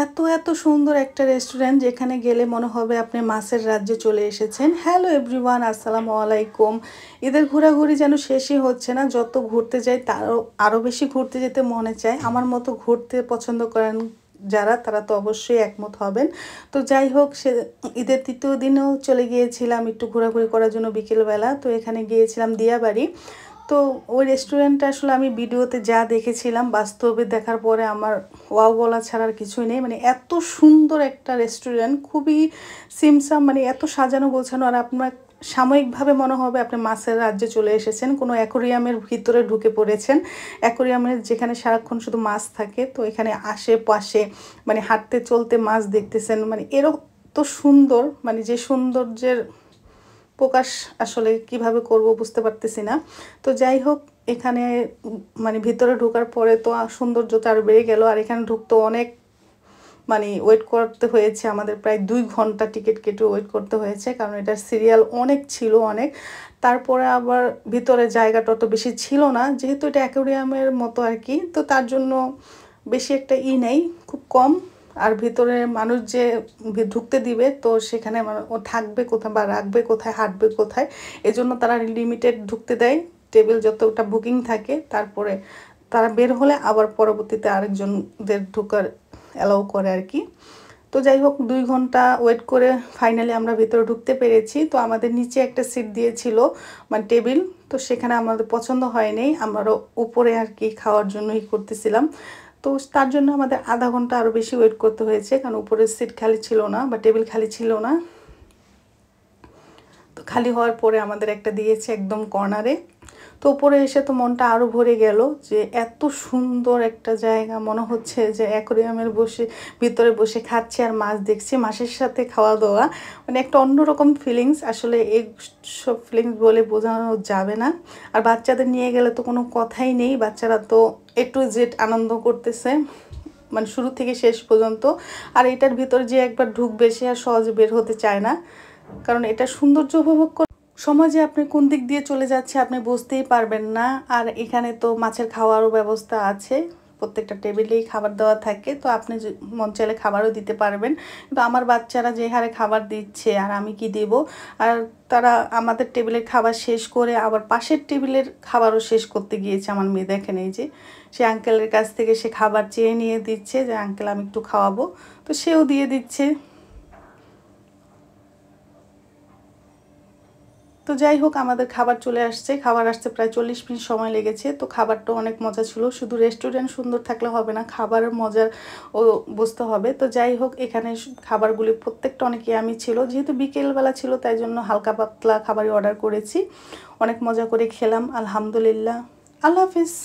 এত এত সুন্দর একটা রেস্টুরেন্ট যেখানে গেলে মনে হবে আপনি মাছের রাজ্যে চলে এসেছেন। হ্যালো এভরিওয়ান, আসসালামু আলাইকুম। ঈদের ঘোরাঘুরি যেন শেষই হচ্ছে না, যত ঘুরতে যাই তারও আরও বেশি ঘুরতে যেতে মনে চায়। আমার মতো ঘুরতে পছন্দ করেন যারা, তারা তো অবশ্যই একমত হবেন। তো যাই হোক, সে ঈদের তৃতীয় দিনেও চলে গিয়েছিলাম একটু ঘোরাঘুরি করার জন্য বিকেলবেলা। তো এখানে গিয়েছিলাম দিয়াবাড়ি। তো ওই রেস্টুরেন্টটা আসলে আমি ভিডিওতে যা দেখেছিলাম, বাস্তবে দেখার পরে আমার ওয়াও বলা ছাড়া আর কিছুই নেই। মানে এত সুন্দর একটা রেস্টুরেন্ট, খুবই সিমসাম, মানে এত সাজানো গোছানো, আর আপনার সাময়িকভাবে মনে হবে আপনি মাছের রাজ্যে চলে এসেছেন, কোনো অ্যাকোরিয়ামের ভিতরে ঢুকে পড়েছেন। অ্যাকোরিয়ামের যেখানে সারাক্ষণ শুধু মাছ থাকে, তো এখানে আশেপাশে মানে হাঁটতে চলতে মাছ দেখতেছেন। মানে এরও তো সুন্দর, মানে যে সৌন্দর্যের প্রকাশ আসলে কিভাবে করব বুঝতে পারতেছি না। তো যাই হোক, এখানে মানে ভিতরে ঢোকার পরে তো সৌন্দর্যটা আরও বেড়ে গেল। আর এখানে ঢুকতে অনেক মানে ওয়েট করতে হয়েছে আমাদের, প্রায় 2 ঘন্টা টিকিট কেটে ওয়েট করতে হয়েছে, কারণ এটার সিরিয়াল অনেক ছিল, অনেক। তারপরে আবার ভিতরে জায়গাটা অত বেশি ছিল না, যেহেতু এটা অ্যাকোরিয়ামের মতো আর কি, তো তার জন্য বেশি একটা নেই, খুব কম। আর ভিতরে মানুষ যে ঢুকতে দিবে, তো সেখানে ও থাকবে কোথায় বা রাখবে কোথায়, হাঁটবে কোথায়, এজন্য তারা লিমিটেড ঢুকতে দেয়। টেবিল যতটা বুকিং থাকে, তারপরে তারা বের হলে আবার পরবর্তীতে আরেকজনদের ঢোকার অ্যালাউ করে আর কি। তো যাই হোক, 2 ঘন্টা ওয়েট করে ফাইনালি আমরা ভিতরে ঢুকতে পেরেছি। তো আমাদের নিচে একটা সিট দিয়েছিল, মানে টেবিল, তো সেখানে আমাদের পছন্দ হয়নি, আমরা উপরে আর কি খাওয়ার জন্যই করতেছিলাম। তো তার জন্য আমাদের আধা ঘন্টা আরও বেশি ওয়েট করতে হয়েছে, কারণ উপরের সিট খালি ছিল না বা টেবিল খালি ছিল না। তো খালি হওয়ার পরে আমাদের একটা দিয়েছে একদম কর্নারে। তো উপরে এসে তো মনটা আরও ভরে গেল, যে এত সুন্দর একটা জায়গা, মনে হচ্ছে যে অ্যাকোরিয়ামের ভিতরে বসে খাচ্ছি আর মাছ দেখছি, মাছের সাথে খাওয়া দাওয়া, মানে একটা অন্যরকম ফিলিংস। আসলে এই সব ফিলিংস বলে বোঝানো যাবে না। আর বাচ্চাদের নিয়ে গেলে তো কোনো কথাই নেই, বাচ্চারা তো A to Z আনন্দ করতেছে, মানে শুরু থেকে শেষ পর্যন্ত। আর এটার ভিতরে যে একবার ঢুকবে, সে আর সহজে বের হতে চায় না, কারণ এটা সৌন্দর্য উপভোগ সময় যে আপনি কোন দিক দিয়ে চলে যাচ্ছে আপনি বুঝতেই পারবেন না। আর এখানে তো মাছের খাওয়ারও ব্যবস্থা আছে, প্রত্যেকটা টেবিলেই খাবার দেওয়া থাকে, তো আপনি মন চাইলে খাবারও দিতে পারবেন। কিন্তু আমার বাচ্চারা যে হারে খাবার দিচ্ছে, আর আমি কি দেব। আর তারা আমাদের টেবিলের খাবার শেষ করে আবার পাশের টেবিলের খাবারও শেষ করতে গিয়েছে। আমার মেয়ে দেখেন, এই যে সে আঙ্কেলের কাছ থেকে সে খাবার চেয়ে নিয়ে দিচ্ছে, যে আঙ্কেল আমি একটু খাওয়াবো, তো সেও দিয়ে দিচ্ছে। তো যাই হোক, আমাদের খাবার চলে আসছে, খাবার আসতে প্রায় 40 মিনিট সময় লেগেছে। তো খাবারটা অনেক মজা ছিল, শুধু রেস্টুরেন্ট সুন্দর থাকলে হবে না, খাবারের মজার ও বুঝতে হবে। তো যাই হোক, এখানে খাবারগুলি প্রত্যেকটা অনেক ইয়ামি ছিল, যেহেতু বিকেলবেলা ছিল তাই জন্য হালকা পাতলা খাবারই অর্ডার করেছি। অনেক মজা করে খেলাম, আলহামদুলিল্লাহ। আল্লাহ হাফিজ।